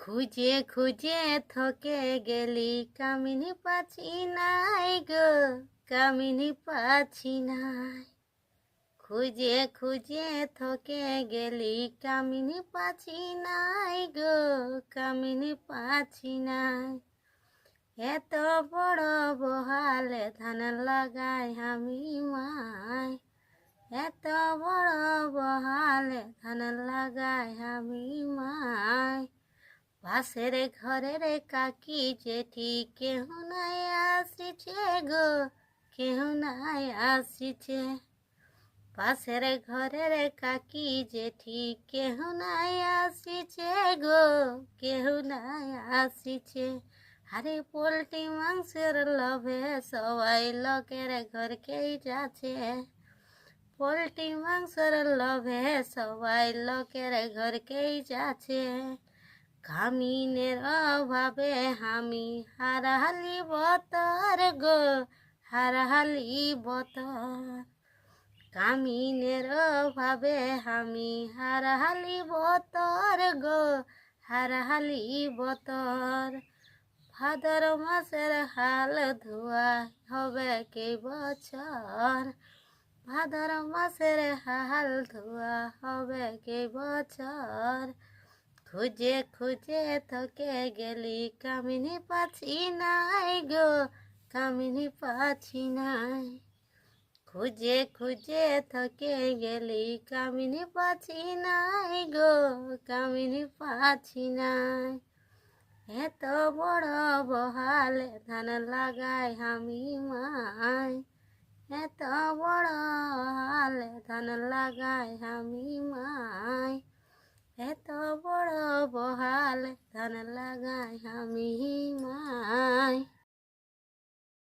খুঁজে খুঁজে থকে গেলি কামিনী পাচ্ছি নাই গো, কামিনী পাচ্ছি নাই। খুঁজে খুঁজে থকে গেলি কামিনী পাচ্ছি নাই গো, কামিনী পাচ্ছি নাই। এত বড় বহালে ধান লাগাই আমি মাই, এত বড় বহালে ধান লাগাই আমি মাই। পাশের ঘরের কাকি জেঠি কেহ নাই আসিছে গো, কেহ নাই আসিছে। পাশের ঘরের কাকি জেঠি কেহ নাই আসিছে গো, কেহ নাই আসিছে। আরে পোল্ট্রি মাংসের লোভে সবাই লোকের ঘরকেই যাচ্ছে, পোল্ট্রি মাংসের লোভে সবাই লোকের ঘরকেই যাচ্ছে। কামিনের অভাবে আমি হারালি বতর গো, হারালি বতর। কামিনের অভাবে আমি হারালি বতর গো, হারালি বতর। ভাদর মাসের হাল ধোয়া হবে কে বছর, ভাদর মাসের হাল ধোয়া হবে কে বছর। খুঁজে খুঁজে থকে গেলি কামিনী পাচ্ছি নাই গো, কামিনী পাচ্ছি নাই। খুঁজে খুঁজে থকে গেলি কামিনী পাচ্ছি নাই গো, কামিনী পাচ্ছি নাই। এত বড় বহালে ধান লাগাই আমি মাই, এত বড় হালে ধান লাগাই আমি মাই। এত বড় বহালে ধান লাগাই আমি মাই।